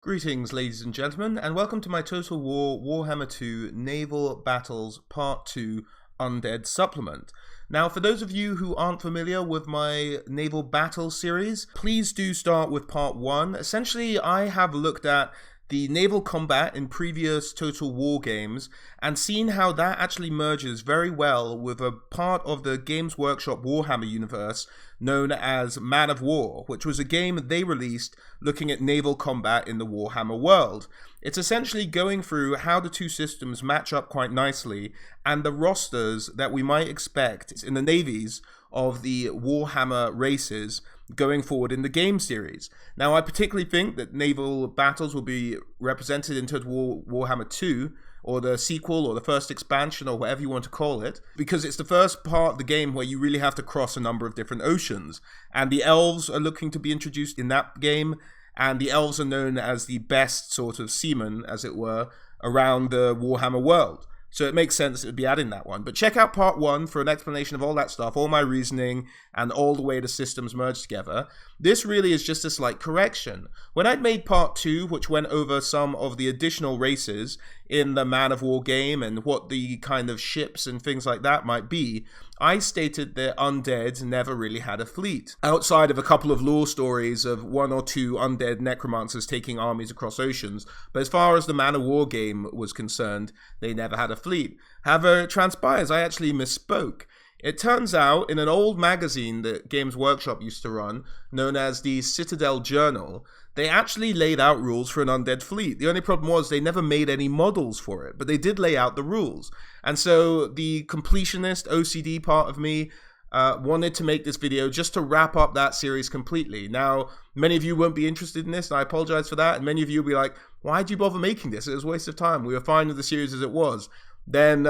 Greetings, ladies and gentlemen, and welcome to my Total War Warhammer 2 Naval Battles Part 2 Undead supplement. Now, for those of you who aren't familiar with my Naval Battle series, please do start with Part 1. Essentially, I have looked at the naval combat in previous Total War games and seen how that actually merges very well with a part of the Games Workshop Warhammer universe known as Man of War, which was a game they released looking at naval combat in the Warhammer world. It's essentially going through how the two systems match up quite nicely and the rosters that we might expect in the navies of the Warhammer races going forward in the game series. Now, I particularly think that naval battles will be represented in Total War Warhammer 2, or the sequel, or the first expansion, or whatever you want to call it, because it's the first part of the game where you really have to cross a number of different oceans. And the elves are looking to be introduced in that game, and the elves are known as the best sort of seamen, as it were, around the Warhammer world. So it makes sense it would be adding that one. But check out part 1 for an explanation of all that stuff, all my reasoning, and all the way the systems merge together. This really is just a slight correction. When I'd made part 2, which went over some of the additional races in the Man of War game and what the kind of ships and things like that might be, I stated that Undead never really had a fleet, outside of a couple of lore stories of one or two undead necromancers taking armies across oceans. But as far as the Man of War game was concerned, they never had a fleet. However, it transpires I actually misspoke. It turns out, in an old magazine that Games Workshop used to run, known as the Citadel Journal, they actually laid out rules for an undead fleet. The only problem was they never made any models for it, but they did lay out the rules. And so the completionist OCD part of me wanted to make this video just to wrap up that series completely. Now, many of you won't be interested in this, and I apologize for that, and many of you will be like, why'd you bother making this? It was a waste of time. We were fine with the series as it was. Then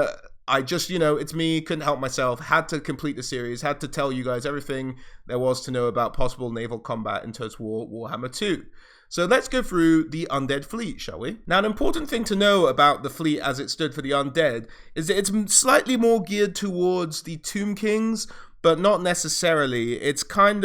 I just, it's me, couldn't help myself, had to complete the series, had to tell you guys everything there was to know about possible naval combat in Total War Warhammer 2. So let's go through the Undead fleet, shall we? Now, an important thing to know about the fleet as it stood for the Undead is that it's slightly more geared towards the Tomb Kings, but not necessarily. It's described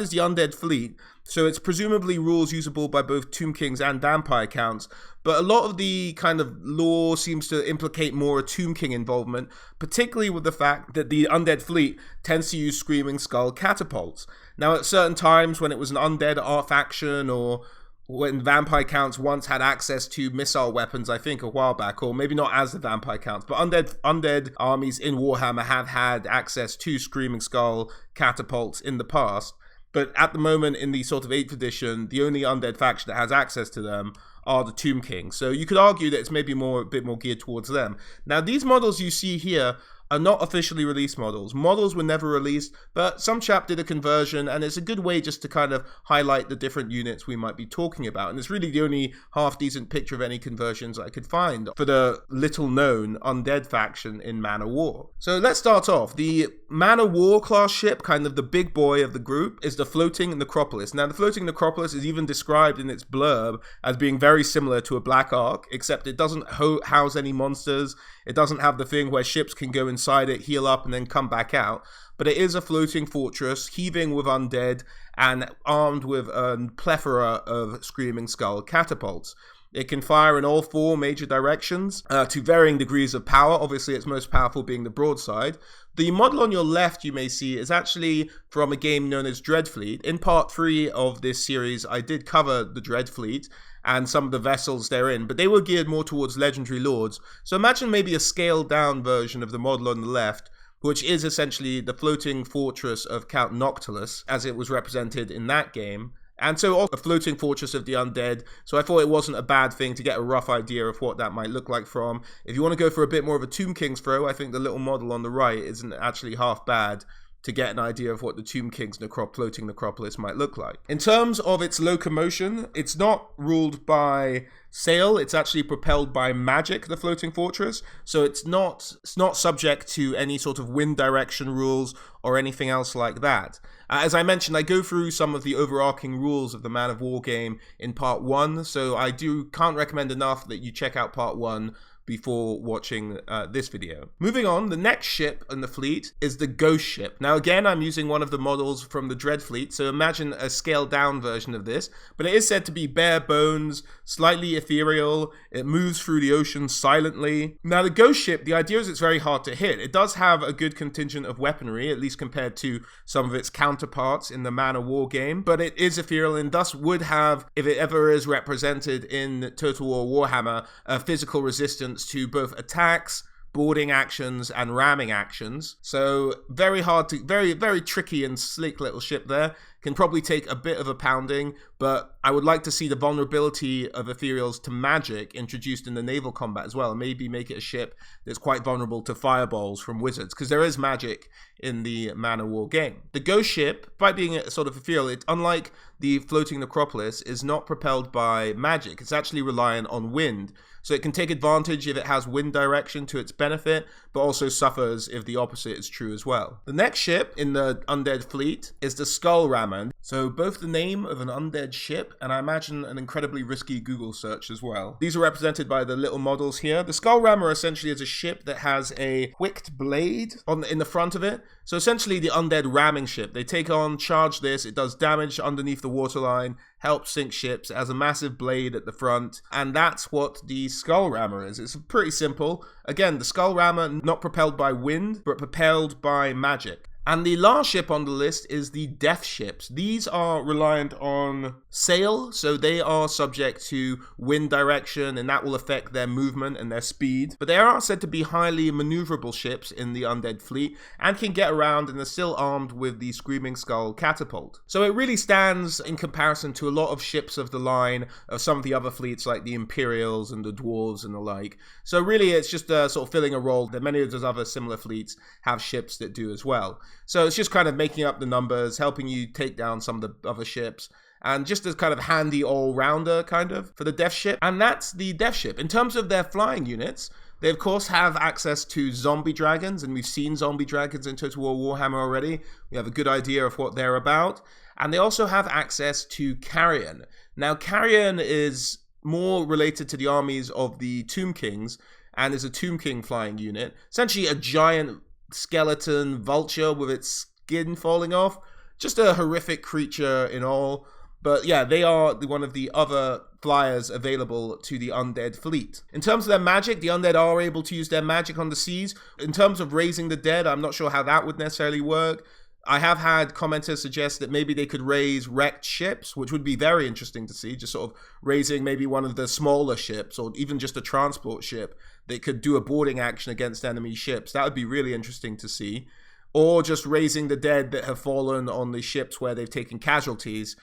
as the Undead fleet, so it's presumably rules usable by both Tomb Kings and Vampire Counts, but a lot of the kind of lore seems to implicate more a Tomb King involvement, particularly with the fact that the Undead fleet tends to use Screaming Skull catapults. Now, at certain times when it was an Undead art faction, or when Vampire Counts once had access to missile weapons, I think a while back, or maybe not as the Vampire Counts, but undead armies in Warhammer have had access to Screaming Skull catapults in the past. But at the moment, in the sort of 8th edition, the only undead faction that has access to them are the Tomb Kings. So you could argue that it's maybe a bit more geared towards them. Now, these models you see here are not officially released models. Models were never released, but some chap did a conversion, and it's a good way just to kind of highlight the different units we might be talking about. And it's really the only half-decent picture of any conversions I could find for the little-known Undead faction in Man of War. So let's start off. The Man of War class ship, kind of the big boy of the group, is the Floating Necropolis. Now, the Floating Necropolis is even described in its blurb as being very similar to a Black Ark, except it doesn't house any monsters. It doesn't have the thing where ships can go inside it, heal up, and then come back out. But it is a floating fortress, heaving with undead, and armed with a plethora of Screaming Skull catapults. It can fire in all 4 major directions to varying degrees of power. Obviously, its most powerful being the broadside. The model on your left, you may see, is actually from a game known as Dreadfleet. In part 3 of this series, I did cover the Dreadfleet and some of the vessels therein, but they were geared more towards legendary lords. So imagine maybe a scaled down version of the model on the left, which is essentially the floating fortress of Count Noctilus, as it was represented in that game. And so also a floating fortress of the undead, so I thought it wasn't a bad thing to get a rough idea of what that might look like from. If you want to go for a bit more of a Tomb King's throw, I think the little model on the right isn't actually half bad to get an idea of what the Tomb King's floating necropolis might look like. In terms of its locomotion, it's not ruled by sail, it's actually propelled by magic, the floating fortress, so it's not subject to any sort of wind direction rules or anything else like that. As I mentioned, I go through some of the overarching rules of the Man of War game in part 1, so I can't recommend enough that you check out part 1 before watching this video. Moving on, the next ship in the fleet is the Ghost Ship. Now again, I'm using one of the models from the Dread fleet, so imagine a scaled down version of this, but it is said to be bare bones, slightly ethereal, it moves through the ocean silently. Now the Ghost Ship, the idea is it's very hard to hit. It does have a good contingent of weaponry, at least compared to some of its counterparts in the Man of War game, but it is ethereal and thus would have, if it ever is represented in Total War Warhammer, a physical resistance to both attacks, boarding actions, and ramming actions. So very hard to, very tricky and sleek little ship there. Can probably take a bit of a pounding, but I would like to see the vulnerability of ethereals to magic introduced in the naval combat as well. Maybe make it a ship that's quite vulnerable to fireballs from wizards, because there is magic in the Man of War game. The Ghost Ship, by being a sort of ethereal, it, unlike the floating necropolis, is not propelled by magic. It's actually reliant on wind. So it can take advantage if it has wind direction to its benefit, but also suffers if the opposite is true as well. The next ship in the Undead fleet is the Skull Rammer. So both the name of an undead ship and I imagine an incredibly risky Google search as well. These are represented by the little models here. The Skull Rammer essentially is a ship that has a hooked blade in the front of it. So essentially the undead ramming ship. They take on, charge this, it does damage underneath the waterline, helps sink ships, it has a massive blade at the front, and that's what the Skull Rammer is. It's pretty simple. Again, the Skull Rammer not propelled by wind, but propelled by magic. And the last ship on the list is the Death Ships. These are reliant on sail, so they are subject to wind direction, and that will affect their movement and their speed. But they are said to be highly maneuverable ships in the Undead fleet, and can get around and are still armed with the Screaming Skull catapult. So it really stands in comparison to a lot of ships of the line of some of the other fleets like the Imperials and the Dwarves and the like. So really it's just sort of filling a role that many of those other similar fleets have ships that do as well. So it's just kind of making up the numbers, helping you take down some of the other ships, and just as kind of handy all-rounder kind of for the Death Ship. And that's the Death Ship. In terms of their flying units, they of course have access to zombie dragons, and we've seen zombie dragons in Total War Warhammer already. We have a good idea of what they're about. And they also have access to Carrion. Now Carrion is more related to the armies of the Tomb Kings, and is a Tomb King flying unit. Essentially a giant skeleton vulture with its skin falling off. Just a horrific creature in all. But yeah, they are one of the other flyers available to the Undead fleet. In terms of their magic, the Undead are able to use their magic on the seas. In terms of raising the dead, I'm not sure how that would necessarily work. I have had commenters suggest that maybe they could raise wrecked ships, which would be very interesting to see, just sort of raising maybe one of the smaller ships, or even just a transport ship that could do a boarding action against enemy ships. That would be really interesting to see. Or just raising the dead that have fallen on the ships where they've taken casualties.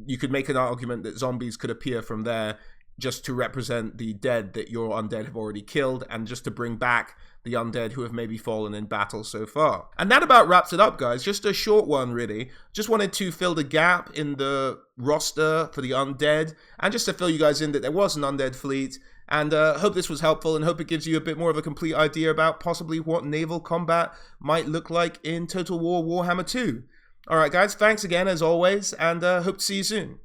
You could make an argument that zombies could appear from there just to represent the dead that your undead have already killed, and just to bring back the undead who have maybe fallen in battle so far. And that about wraps it up, guys. Just a short one, really. Just wanted to fill the gap in the roster for the undead, and just to fill you guys in that there was an undead fleet. And hope this was helpful, and hope it gives you a bit more of a complete idea about possibly what naval combat might look like in Total War Warhammer 2. Alright guys, thanks again as always, and hope to see you soon.